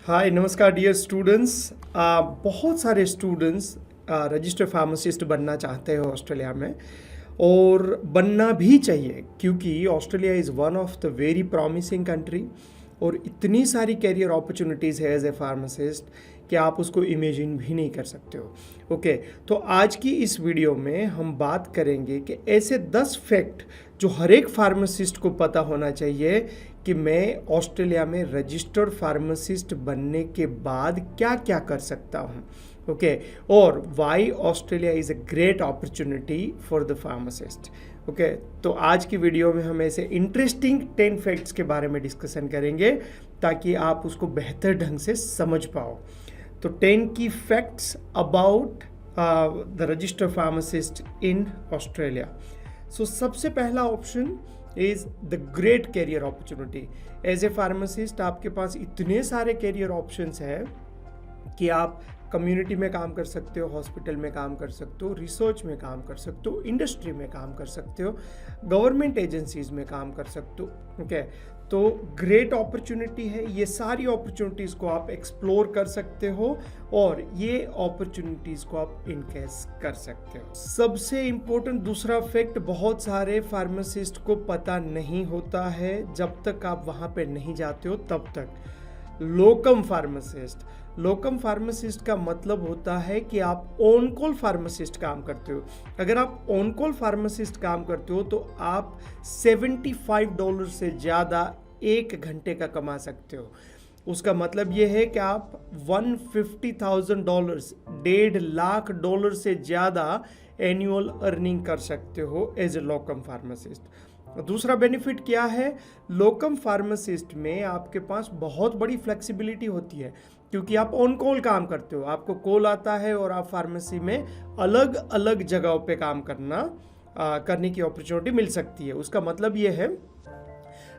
हाय नमस्कार dear students. बहुत सारे स्टूडेंट्स रजिस्टर फार्मासिस्ट बनना चाहते हैं ऑस्ट्रेलिया में, और बनना भी चाहिए क्योंकि Australia is one of the very promising country और इतनी सारी कैरियर अपॉर्चुनिटीज़ है एज ए फार्मासिस्ट कि आप उसको इमेजिन भी नहीं कर सकते हो। ओके, तो आज की इस वीडियो में हम बात करेंगे कि ऐसे 10 फैक्ट जो हर एक फार्मासिस्ट को पता होना चाहिए कि मैं ऑस्ट्रेलिया में रजिस्टर्ड फार्मासिस्ट बनने के बाद क्या क्या कर सकता हूँ। ओके, और why Australia is a great opportunity for the pharmacist. Okay, तो आज की वीडियो में हम ऐसे इंटरेस्टिंग 10 फैक्ट्स के बारे में डिस्कशन करेंगे ताकि आप उसको बेहतर ढंग से समझ पाओ। तो 10 की facts about the registered pharmacist in Australia. So सबसे पहला option is the great career opportunity. As a pharmacist आपके पास इतने सारे कैरियर ऑप्शंस है कि आप कम्युनिटी में काम कर सकते हो, हॉस्पिटल में काम कर सकते हो, रिसर्च में काम कर सकते हो, इंडस्ट्री में काम कर सकते हो, गवर्नमेंट एजेंसीज में काम कर सकते हो। ओके, तो ग्रेट अपॉर्चुनिटी है। ये सारी अपॉर्चुनिटीज़ को आप एक्सप्लोर कर सकते हो और ये अपॉर्चुनिटीज़ को आप इनकेस कर सकते हो। सबसे इम्पोर्टेंट दूसरा फैक्ट बहुत सारे फार्मासिस्ट को पता नहीं होता है जब तक आप वहाँ पे नहीं जाते हो तब तक। लोकम फार्मासिस्ट, लोकम फार्मासिस्ट का मतलब होता है कि आप ऑन कॉल फार्मासिस्ट काम करते हो। अगर आप ऑन कॉल फार्मासिस्ट काम करते हो तो आप $75 से ज़्यादा एक घंटे का कमा सकते हो। उसका मतलब ये है कि आप $150,000, $1.5 लाख से ज़्यादा एनुअल अर्निंग कर सकते हो एज ए लोकम फार्मासिस्ट। दूसरा बेनिफिट क्या है, लोकम फार्मासिस्ट में आपके पास बहुत बड़ी फ्लेक्सिबिलिटी होती है क्योंकि आप ऑन कॉल काम करते हो। आपको कॉल आता है और आप फार्मेसी में अलग अलग जगहों पे काम करने की अपॉर्चुनिटी मिल सकती है। उसका मतलब ये है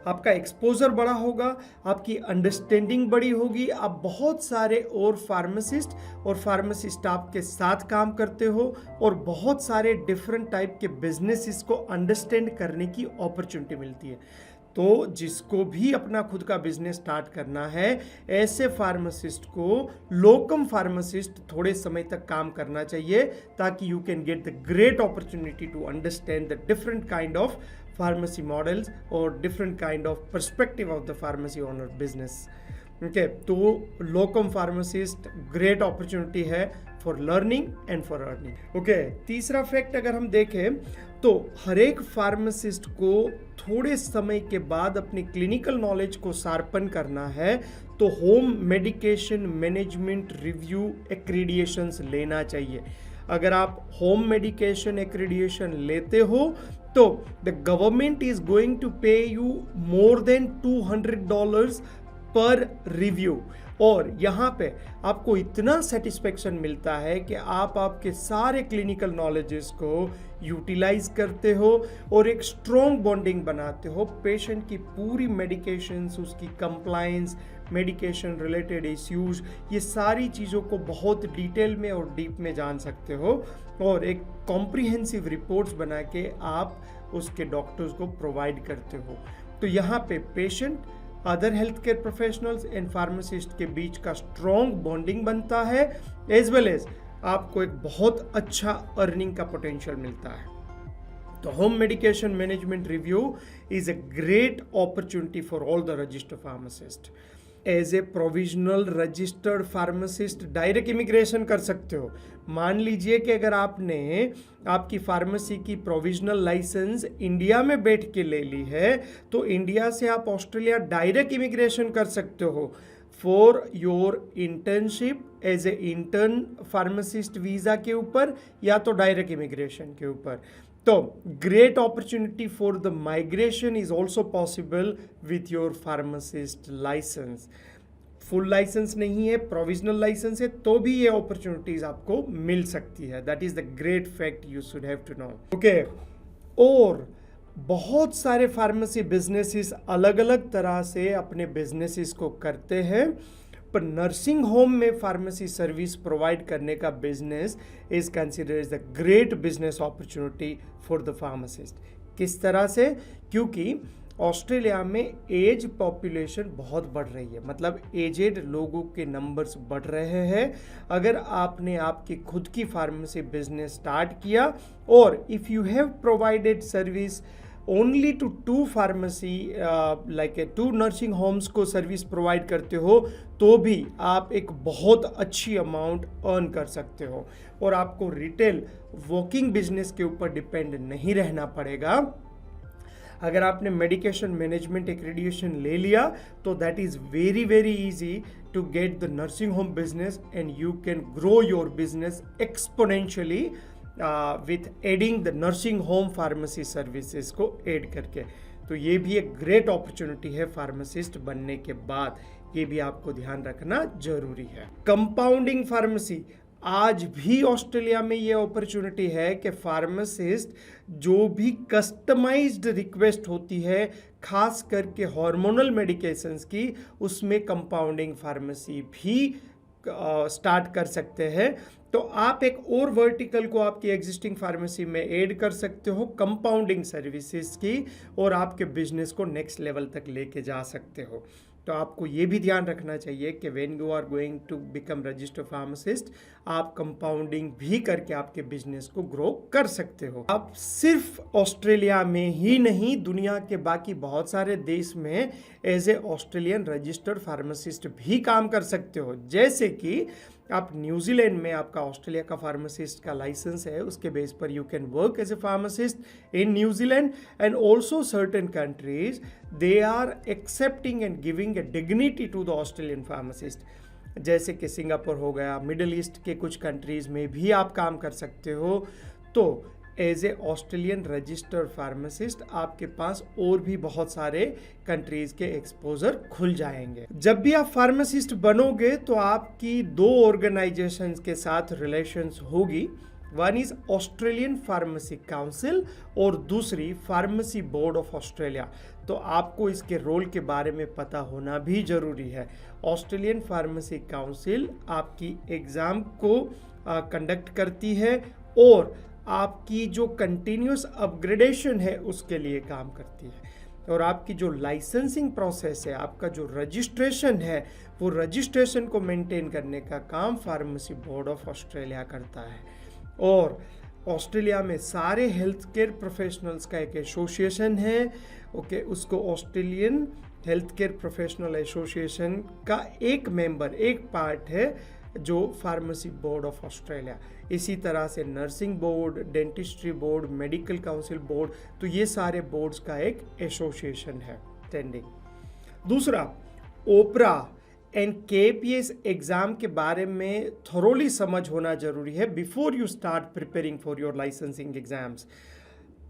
आपका एक्सपोजर बड़ा होगा, आपकी अंडरस्टैंडिंग बड़ी होगी, आप बहुत सारे और फार्मासिस्ट और फार्मेसी स्टाफ के साथ काम करते हो और बहुत सारे डिफरेंट टाइप के बिजनेसेस को अंडरस्टैंड करने की अपॉर्चुनिटी मिलती है। तो जिसको भी अपना खुद का बिजनेस स्टार्ट करना है, ऐसे फार्मासिस्ट को लोकम फार्मासिस्ट थोड़े समय तक काम करना चाहिए ताकि you can get the great opportunity to understand the different kind of pharmacy models or different kind of perspective of the pharmacy owner business. Okay, तो locum pharmacist great opportunity है for learning and for earning. Okay, तीसरा fact अगर हम देखें तो हर एक pharmacist को थोड़े समय के बाद अपनी क्लिनिकल नॉलेज को शार्पन करना है तो होम मेडिकेशन मैनेजमेंट रिव्यू एक्रीडिएशंस लेना चाहिए। अगर आप होम मेडिकेशन एक्रीडिएशन लेते हो तो the government is going to pay you more than $200 per review, और यहाँ पे आपको इतना सेटिस्फेक्शन मिलता है कि आप आपके सारे क्लिनिकल नॉलेजेस को यूटिलाइज करते हो और एक स्ट्रॉन्ग बॉन्डिंग बनाते हो। पेशेंट की पूरी मेडिकेशंस, उसकी कंप्लायंस, मेडिकेशन रिलेटेड इश्यूज, ये सारी चीज़ों को बहुत डिटेल में और डीप में जान सकते हो और एक कॉम्प्रिहेंसिव रिपोर्ट्स बना के आप उसके डॉक्टर्स को प्रोवाइड करते हो। तो यहाँ पे patient, other health care professionals and pharmacist के बीच का स्ट्रॉन्ग बॉन्डिंग बनता है, एज वेल एज आपको एक बहुत अच्छा अर्निंग का पोटेंशियल मिलता है। तो home medication management review is a great opportunity for all the registered pharmacist. As a provisional registered pharmacist direct immigration कर सकते हो। मान लीजिए कि अगर आपने आपकी फार्मेसी की प्रोविजनल लाइसेंस इंडिया में बैठ के ले ली है तो इंडिया से आप ऑस्ट्रेलिया डायरेक्ट इमिग्रेशन कर सकते हो for your internship as a intern pharmacist visa के ऊपर या तो डायरेक्ट इमिग्रेशन के ऊपर। तो great opportunity for the migration is also possible with your pharmacist license. Full license नहीं है, प्रोविजनल लाइसेंस है, तो भी ये अपॉर्चुनिटीज आपको मिल सकती है। That is the great fact you should have to know. Okay, और बहुत सारे फार्मेसी बिजनेसेस अलग अलग तरह से अपने बिजनेसेस को करते हैं, पर नर्सिंग होम में फार्मेसी सर्विस प्रोवाइड करने का business is considered as the great business opportunity for the pharmacist. किस तरह से? क्योंकि ऑस्ट्रेलिया में एज पॉपुलेशन बहुत बढ़ रही है, मतलब एजेड लोगों के नंबर्स बढ़ रहे हैं। अगर आपने आपकी खुद की फार्मेसी बिजनेस स्टार्ट किया और if you have provided service only to 2 pharmacy like 2 nursing homes को सर्विस प्रोवाइड करते हो, तो भी आप एक बहुत अच्छी अमाउंट अर्न कर सकते हो और आपको रिटेल वॉकिंग बिजनेस के ऊपर डिपेंड नहीं रहना पड़ेगा। अगर आपने मेडिकेशन मैनेजमेंट एक्रेडिटेशन ले लिया तो that is very very easy to get the nursing home business and you can grow your business exponentially with adding the nursing home pharmacy services को ऐड करके। तो ये भी एक ग्रेट अपॉर्चुनिटी है फार्मासिस्ट बनने के बाद, ये भी आपको ध्यान रखना जरूरी है। कंपाउंडिंग फार्मेसी, आज भी ऑस्ट्रेलिया में ये अपॉर्चुनिटी है कि फार्मासिस्ट जो भी कस्टमाइज्ड रिक्वेस्ट होती है खास करके हार्मोनल मेडिकेशंस की, उसमें कंपाउंडिंग फार्मेसी भी स्टार्ट कर सकते हैं। तो आप एक और वर्टिकल को आपकी एग्जिस्टिंग फार्मेसी में ऐड कर सकते हो कंपाउंडिंग सर्विसेज की, और आपके बिजनेस को नेक्स्ट लेवल तक लेके जा सकते हो। तो आपको ये भी ध्यान रखना चाहिए कि when you are going to become registered pharmacist, आप कंपाउंडिंग भी करके आपके बिजनेस को ग्रो कर सकते हो। आप सिर्फ ऑस्ट्रेलिया में ही नहीं, दुनिया के बाकी बहुत सारे देश में as a Australian registered pharmacist भी काम कर सकते हो। जैसे कि आप न्यूजीलैंड में आपका ऑस्ट्रेलिया का फार्मासिस्ट का लाइसेंस है, उसके बेस पर you can work as a pharmacist in New Zealand, and also certain countries they are accepting and giving a dignity to the Australian pharmacist, जैसे कि सिंगापुर हो गया, मिडल ईस्ट के कुछ कंट्रीज में भी आप काम कर सकते हो। तो as a Australian registered pharmacist आपके पास और भी बहुत सारे कंट्रीज के एक्सपोजर खुल जाएंगे। जब भी आप फार्मासिस्ट बनोगे तो आपकी 2 ऑर्गेनाइजेशंस के साथ रिलेशंस होगी, one is Australian pharmacy council और दूसरी फार्मेसी बोर्ड ऑफ ऑस्ट्रेलिया। तो आपको इसके रोल के बारे में पता होना भी जरूरी है। ऑस्ट्रेलियन फार्मेसी काउंसिल आपकी एग्जाम को कंडक्ट करती है और आपकी जो कंटिन्यूस अपग्रेडेशन है उसके लिए काम करती है, और आपकी जो लाइसेंसिंग प्रोसेस है, आपका जो रजिस्ट्रेशन है, वो रजिस्ट्रेशन को मेंटेन करने का काम फार्मेसी बोर्ड ऑफ ऑस्ट्रेलिया करता है। और ऑस्ट्रेलिया में सारे हेल्थ केयर प्रोफेशनल्स का एक एसोसिएशन है, ओके, उसको Australian health care professional association का एक मेंबर, एक पार्ट है जो फार्मेसी बोर्ड ऑफ ऑस्ट्रेलिया। इसी तरह से nursing board, dentistry board, medical council board, तो ये सारे बोर्ड्स का एक एसोसिएशन है स्टैंडिंग। दूसरा, ओपरा एंड केपीएस एग्जाम के बारे में थोरोली समझ होना जरूरी है before you start preparing for your licensing exams.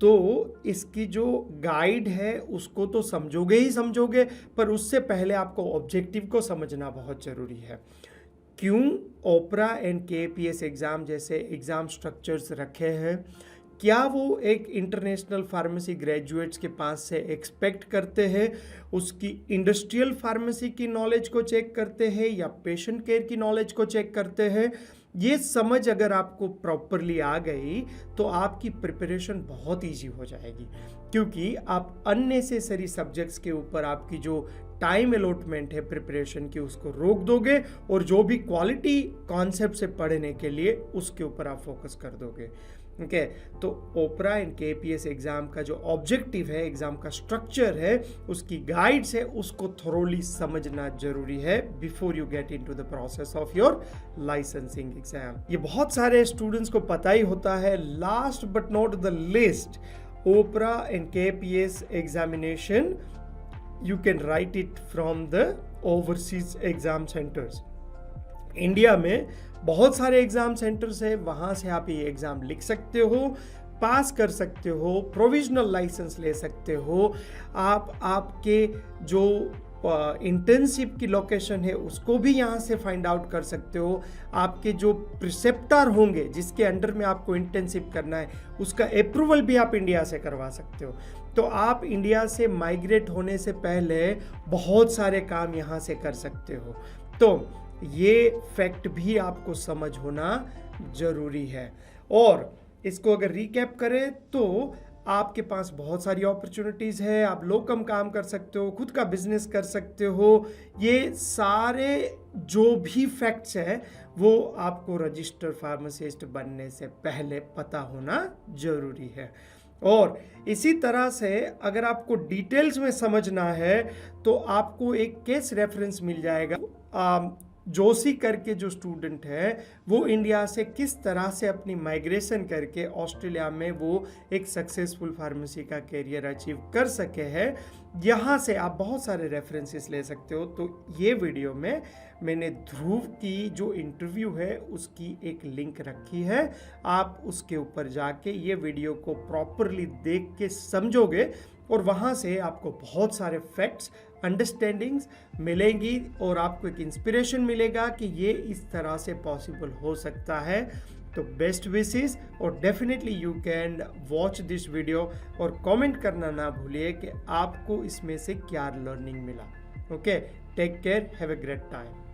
तो इसकी जो गाइड है उसको तो समझोगे ही समझोगे, पर उससे पहले आपको ऑब्जेक्टिव को समझना बहुत ज़रूरी है। क्यों ओपरा एंड केपीएस एग्ज़ाम जैसे एग्ज़ाम स्ट्रक्चर्स रखे हैं? क्या वो एक इंटरनेशनल फार्मेसी ग्रेजुएट्स के पास से एक्सपेक्ट करते हैं? उसकी इंडस्ट्रियल फार्मेसी की नॉलेज को चेक करते हैं या पेशेंट केयर की नॉलेज को चेक करते हैं? ये समझ अगर आपको प्रॉपरली आ गई तो आपकी प्रिपरेशन बहुत इजी हो जाएगी, क्योंकि आप अननेसेसरी सब्जेक्ट्स के ऊपर आपकी जो टाइम अलॉटमेंट है प्रिपरेशन की उसको रोक दोगे और जो भी क्वालिटी कॉन्सेप्ट से पढ़ने के लिए उसके ऊपर आप फोकस कर दोगे। ओके, तो ओपरा एंड केपीएस एग्जाम का जो ऑब्जेक्टिव है, एग्जाम का स्ट्रक्चर है, उसकी गाइड्स है, उसको थोरोली समझना जरूरी है before you get into the process of your licensing exam. ये बहुत सारे स्टूडेंट्स को पता ही होता है। Last but not the least, OPRA and KAPS examination you can write it from the overseas exam centers। India में बहुत सारे एग्जाम सेंटर्स है, वहाँ से आप ये एग्ज़ाम लिख सकते हो, पास कर सकते हो, प्रोविजनल लाइसेंस ले सकते हो। आप आपके जो इंटर्नशिप की लोकेशन है उसको भी यहाँ से फाइंड आउट कर सकते हो। आपके जो प्रिसेप्टर होंगे जिसके अंडर में आपको इंटर्नशिप करना है उसका अप्रूवल भी आप इंडिया से करवा सकते हो। तो आप इंडिया से माइग्रेट होने से पहले बहुत सारे काम यहाँ से कर सकते हो। तो ये फैक्ट भी आपको समझ होना ज़रूरी है। और इसको अगर रिकैप करें तो आपके पास बहुत सारी अपॉर्चुनिटीज़ है, आप लोकम काम कर सकते हो, खुद का बिजनेस कर सकते हो। ये सारे जो भी फैक्ट्स हैं वो आपको रजिस्टर्ड फार्मासिस्ट बनने से पहले पता होना ज़रूरी है। और इसी तरह से अगर आपको डिटेल्स में समझना है तो आपको एक केस रेफरेंस मिल जाएगा। जोशी करके जो स्टूडेंट है वो इंडिया से किस तरह से अपनी माइग्रेशन करके ऑस्ट्रेलिया में वो एक सक्सेसफुल फार्मेसी का कैरियर अचीव कर सके हैं। यहाँ से आप बहुत सारे रेफरेंसेस ले सकते हो। तो ये वीडियो में मैंने ध्रुव की जो इंटरव्यू है उसकी एक लिंक रखी है, आप उसके ऊपर जाके ये वीडियो को प्रॉपरली देख के समझोगे और वहाँ से आपको बहुत सारे फैक्ट्स अंडरस्टैंडिंग्स मिलेंगी और आपको एक इंस्पिरेशन मिलेगा कि ये इस तरह से पॉसिबल हो सकता है। तो बेस्ट विशेस और definitely you can watch this video और कमेंट करना ना भूलिए कि आपको इसमें से क्या लर्निंग मिला। Okay, take care, have a great time.